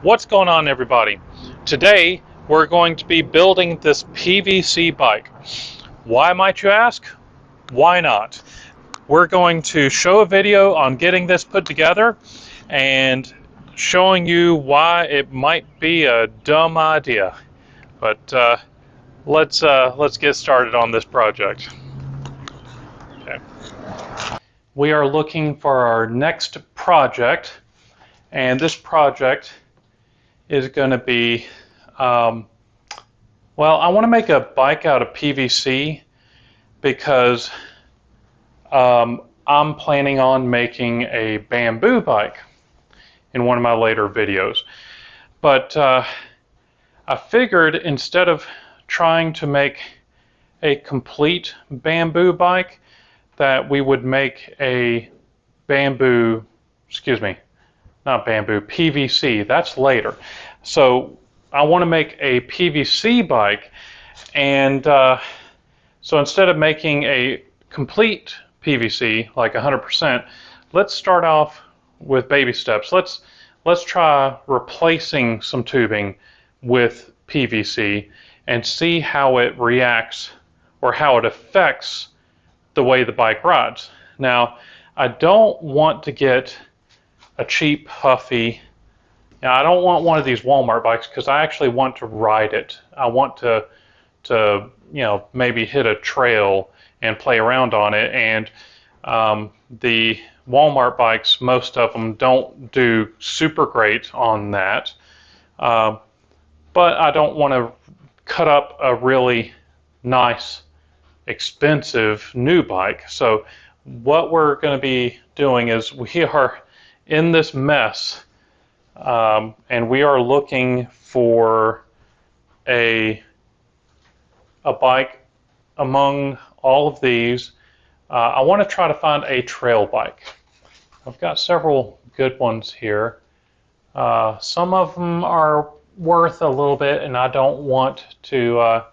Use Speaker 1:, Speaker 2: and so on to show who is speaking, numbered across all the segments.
Speaker 1: What's going on, everybody? Today we're going to be building this PVC bike. Why, might you ask? Why not? We're going to show a video on getting this put together and showing you why it might be a dumb idea. But let's get started on this project. Okay. We are looking for our next project, and this project is going to be, well, I want to make a bike out of PVC because I'm planning on making a bamboo bike in one of my later videos. But I figured instead of trying to make a complete bamboo bike, that we would make a PVC, that's later. So I want to make a PVC bike, and so instead of making a complete PVC, like 100%, let's start off with baby steps. Let's try replacing some tubing with PVC and see how it reacts or how it affects the way the bike rides. Now, I don't want to get a cheap, puffy. Now, I don't want one of these Walmart bikes because I actually want to ride it. I want to maybe hit a trail and play around on it. And the Walmart bikes, most of them don't do super great on that. But I don't want to cut up a really nice, expensive new bike. So what we're going to be doing is we are in this mess, and we are looking for a bike among all of these. I want to try to find a trail bike. I've got several good ones here. Some of them are worth a little bit, and I don't want to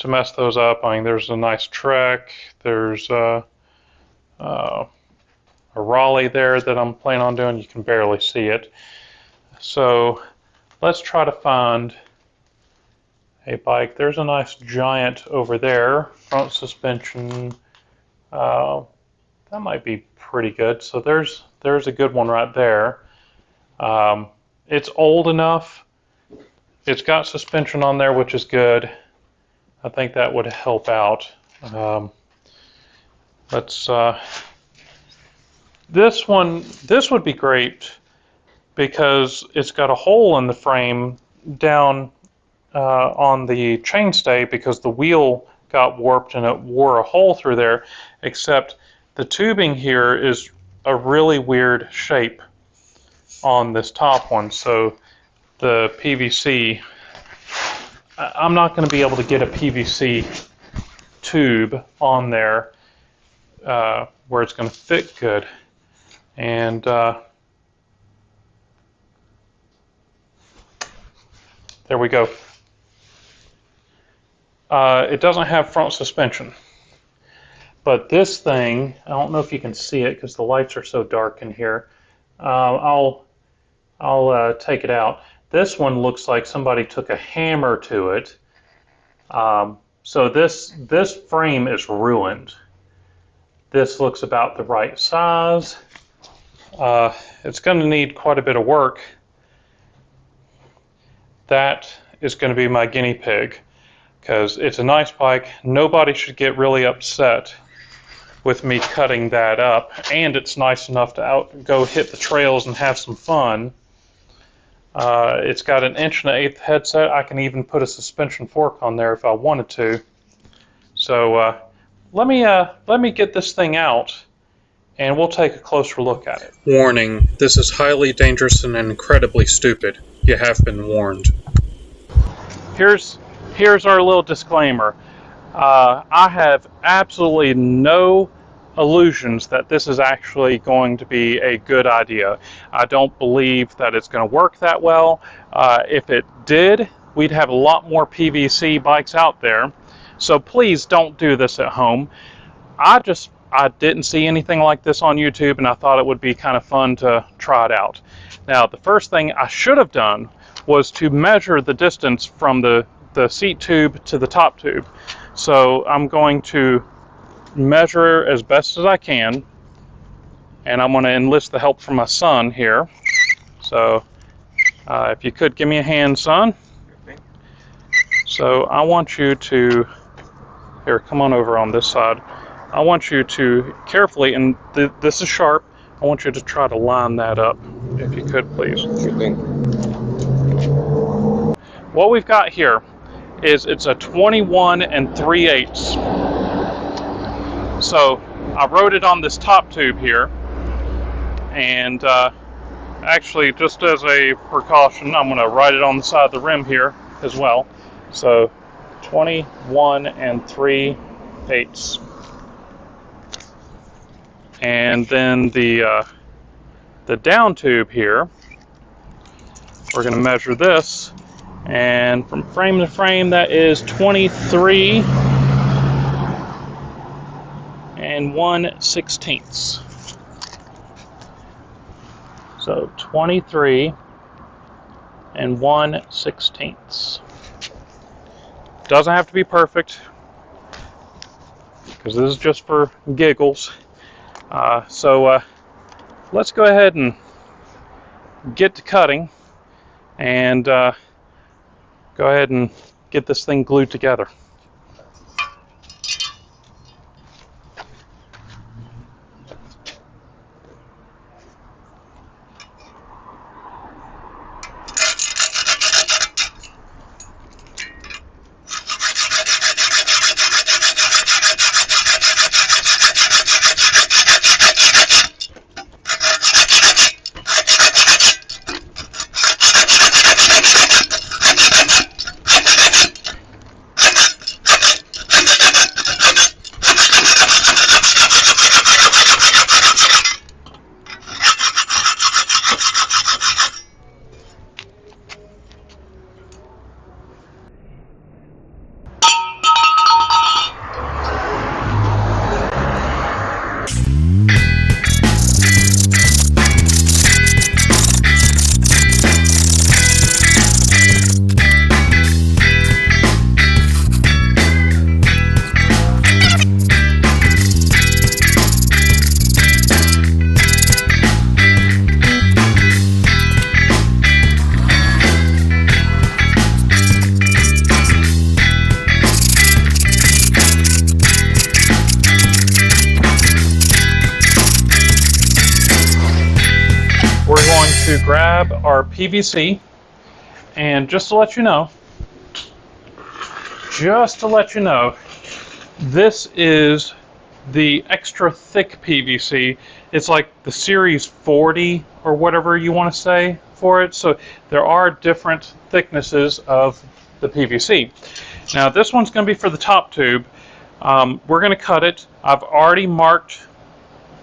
Speaker 1: mess those up. I mean, there's a nice Trek. There's a Raleigh there that I'm planning on doing. You can barely see it. So let's try to find a bike. There's a nice Giant over there, front suspension. That might be pretty good. So there's a good one right there. It's old enough. It's got suspension on there, which is good. I think that would help out. This would be great because it's got a hole in the frame down on the chainstay because the wheel got warped and it wore a hole through there, except the tubing here is a really weird shape on this top one. So the PVC, I'm not going to be able to get a PVC tube on there where it's going to fit good. And there we go. It doesn't have front suspension. But this thing, I don't know if you can see it because the lights are so dark in here. I'll take it out. This one looks like somebody took a hammer to it. So this frame is ruined. This looks about the right size. It's going to need quite a bit of work. That is going to be my guinea pig because it's a nice bike. Nobody should get really upset with me cutting that up, and it's nice enough to go hit the trails and have some fun. It's got an 1 1/8" headset. I can even put a suspension fork on there if I wanted to. So let me get this thing out, and we'll take a closer look at it. Warning: this is highly dangerous and incredibly stupid. You have been warned. Here's our little disclaimer. I have absolutely no illusions that this is actually going to be a good idea. I don't believe that it's going to work that well. If it did, we'd have a lot more PVC bikes out there. So please don't do this at home. I just I didn't see anything like this on YouTube, and I thought it would be kind of fun to try it out. Now, the first thing I should have done was to measure the distance from the seat tube to the top tube. So I'm going to measure as best as I can, and I'm going to enlist the help from my son here. So if you could give me a hand, son. So I want you to, here, come on over on this side. I want you to carefully, and this is sharp, I want you to try to line that up, if you could, please.
Speaker 2: Sure thing.
Speaker 1: What we've got here is it's a 21 3/8. So I wrote it on this top tube here, and actually, just as a precaution, I'm going to write it on the side of the rim here as well. So 21 3/8. And then the down tube here, we're going to measure this, and from frame to frame, that is 23 1/16. So 23 1/16. Doesn't have to be perfect, because this is just for giggles. So let's go ahead and get to cutting, and go ahead and get this thing glued together. We're going to grab our PVC, and just to let you know, this is the extra thick PVC. It's like the Series 40 or whatever you want to say for it. So there are different thicknesses of the PVC. Now this one's going to be for the top tube. We're going to cut it.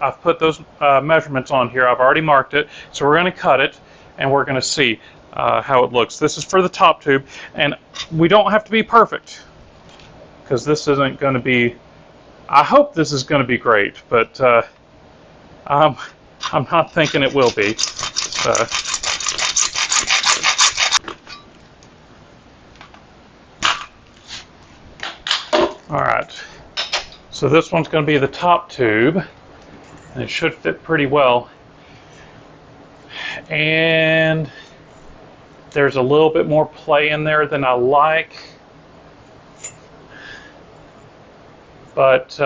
Speaker 1: I've put those measurements on here. I've already marked it. So we're going to cut it, and we're going to see how it looks. This is for the top tube, and we don't have to be perfect, because this isn't going to be, I hope this is going to be great, but I'm not thinking it will be. All right, so this one's going to be the top tube, and it should fit pretty well. And there's a little bit more play in there than I like, but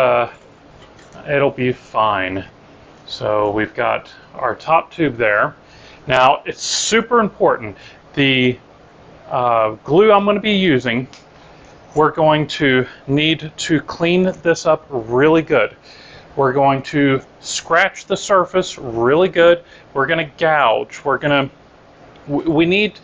Speaker 1: it'll be fine. So we've got our top tube there. Now it's super important, the glue I'm going to be using, we're going to need to clean this up really good. We're going to scratch the surface really good. We're going to gouge. We need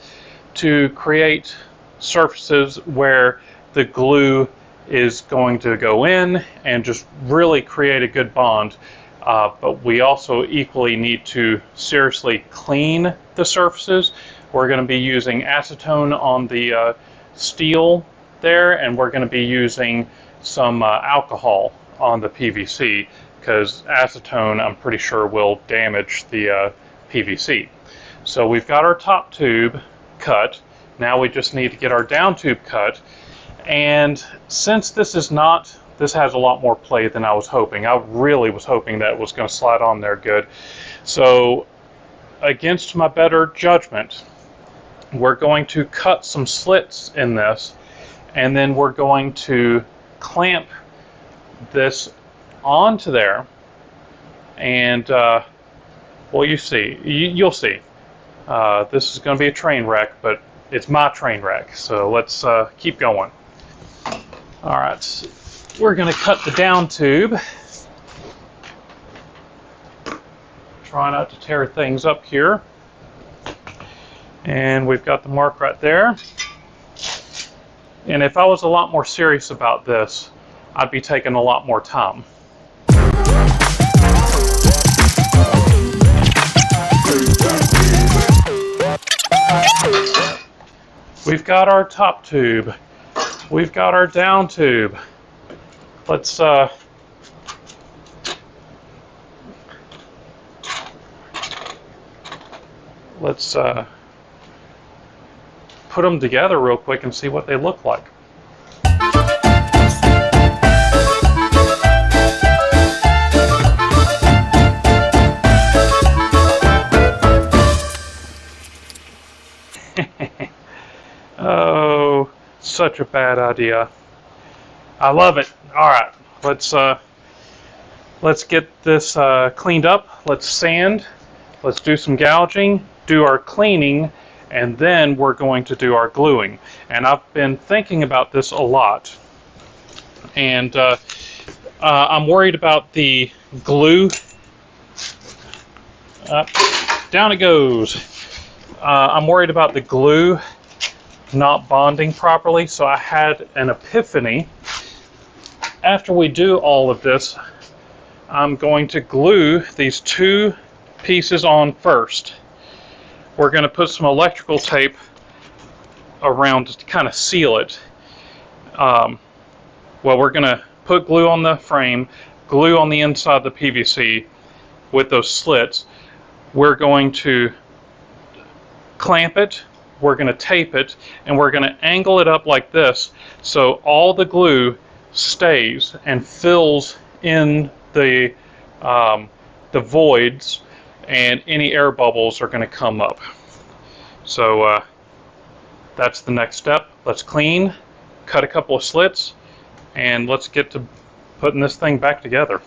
Speaker 1: to create surfaces where the glue is going to go in and just really create a good bond. But we also equally need to seriously clean the surfaces. We're going to be using acetone on the steel there, and we're going to be using some alcohol on the PVC because acetone, I'm pretty sure, will damage the PVC. So we've got our top tube cut. Now we just need to get our down tube cut. And since this has a lot more play than I was hoping. I really was hoping that it was going to slide on there good. So against my better judgment, we're going to cut some slits in this, and then we're going to clamp this onto there. And well, you'll see. This is going to be a train wreck, but it's my train wreck. So let's keep going. All right, so we're going to cut the down tube. Try not to tear things up here. And we've got the mark right there. And if I was a lot more serious about this, I'd be taking a lot more time. We've got our top tube. We've got our down tube. Let's put them together real quick and see what they look like. Oh, such a bad idea. I love it. All right, let's get this cleaned up. Let's sand. Let's do some gouging, do our cleaning, and then we're going to do our gluing. And I've been thinking about this a lot. And I'm worried about the glue. Down it goes. I'm worried about the glue not bonding properly, so I had an epiphany. After we do all of this, I'm going to glue these two pieces on first. We're going to put some electrical tape around to kind of seal it. Well, we're going to put glue on the frame, glue on the inside of the PVC with those slits. We're going to clamp it, we're going to tape it, and we're going to angle it up like this so all the glue stays and fills in the voids, and any air bubbles are going to come up. So that's the next step. Let's clean, cut a couple of slits, and let's get to putting this thing back together.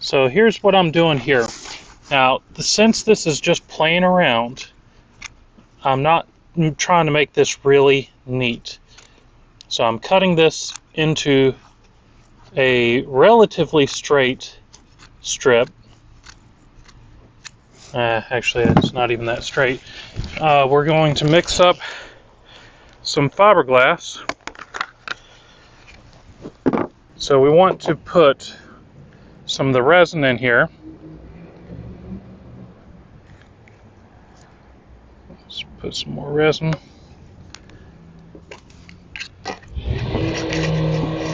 Speaker 1: So here's what I'm doing here. Now, since this is just playing around, I'm not trying to make this really neat. So I'm cutting this into a relatively straight strip. Actually, it's not even that straight. We're going to mix up some fiberglass. So we want to put some of the resin in here. Let's put some more resin.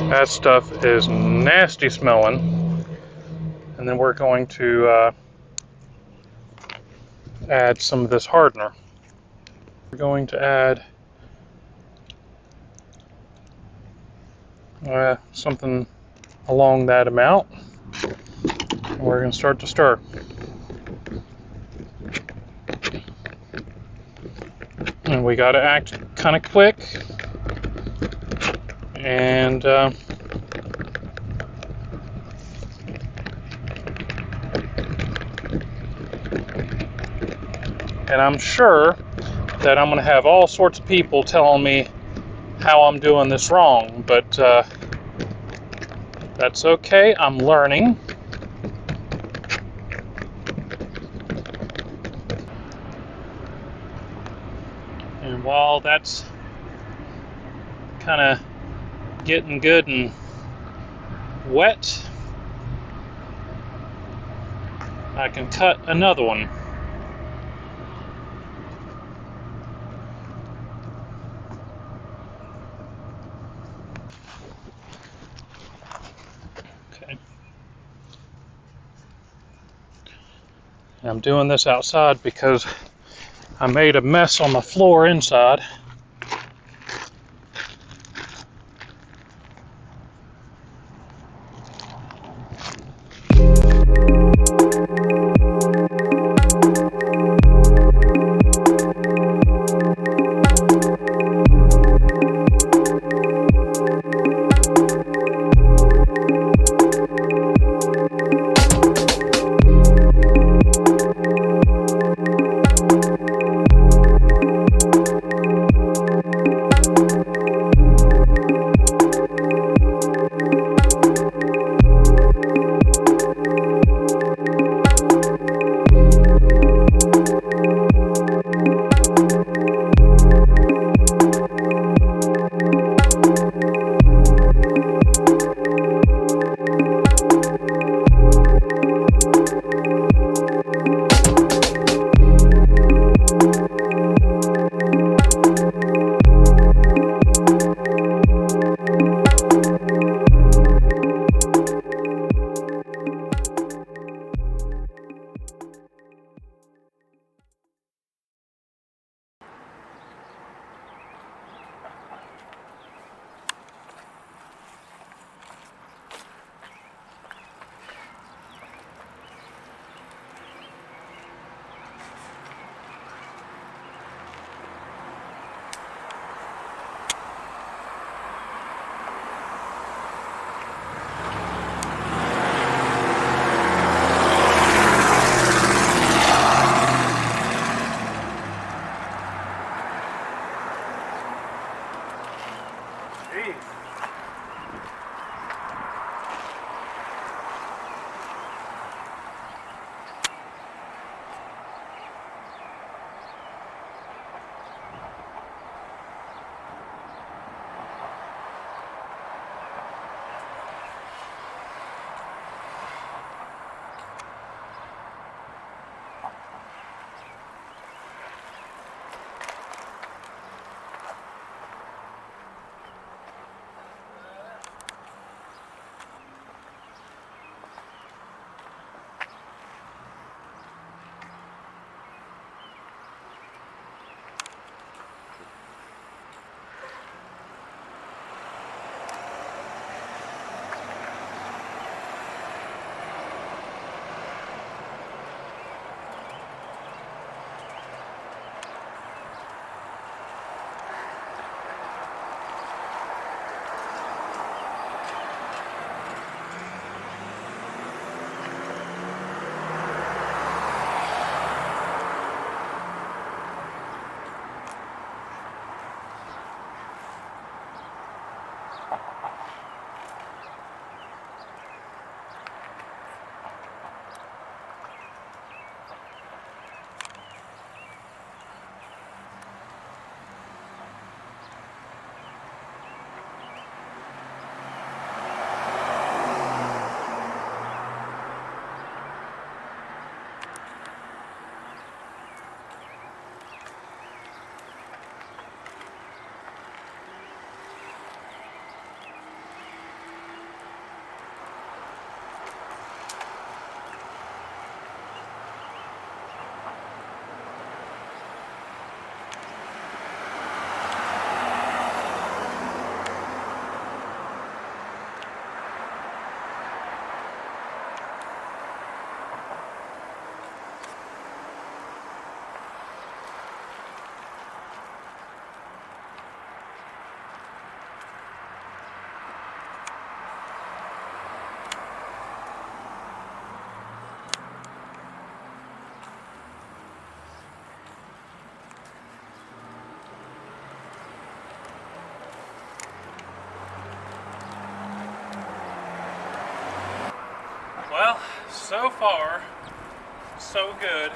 Speaker 1: That stuff is nasty smelling. And then we're going to add some of this hardener. We're going to add something along that amount. And we're going to start to stir. And we got to act kind of quick. And I'm sure that I'm going to have all sorts of people telling me how I'm doing this wrong, but that's okay. I'm learning. And while that's kind of getting good and wet, I can cut another one. Okay. And I'm doing this outside because I made a mess on the floor inside. Well, so far, so good.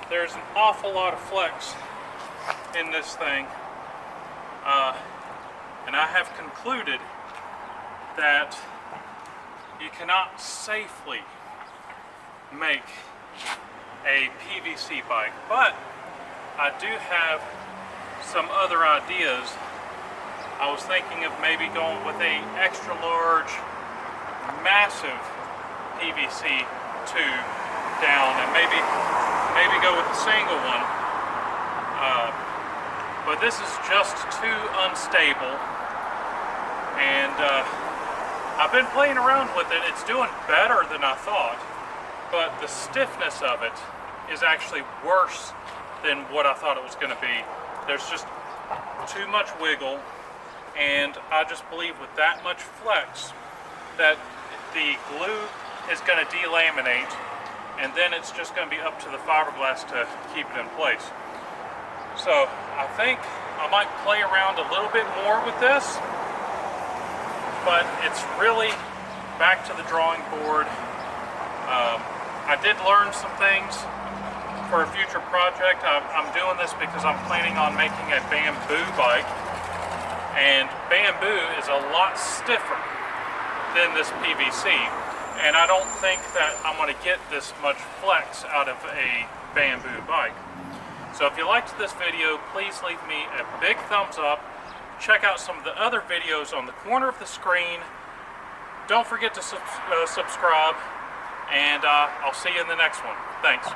Speaker 1: There's an awful lot of flex in this thing. And I have concluded that you cannot safely make a PVC bike, but I do have some other ideas. I was thinking of maybe going with a extra large, massive PVC tube down, and maybe go with a single one. But this is just too unstable, and I've been playing around with it. It's doing better than I thought, but the stiffness of it is actually worse than what I thought it was going to be. There's just too much wiggle, and I just believe with that much flex that the glue is going to delaminate, and then it's just going to be up to the fiberglass to keep it in place. So I think I might play around a little bit more with this, but it's really back to the drawing board. I did learn some things for a future project. I'm doing this because I'm planning on making a bamboo bike, and bamboo is a lot stiffer than this PVC, and I don't think that I'm going to get this much flex out of a bamboo bike. So if you liked this video, please leave me a big thumbs up. Check out some of the other videos on the corner of the screen. Don't forget to subscribe, and I'll see you in the next one. Thanks.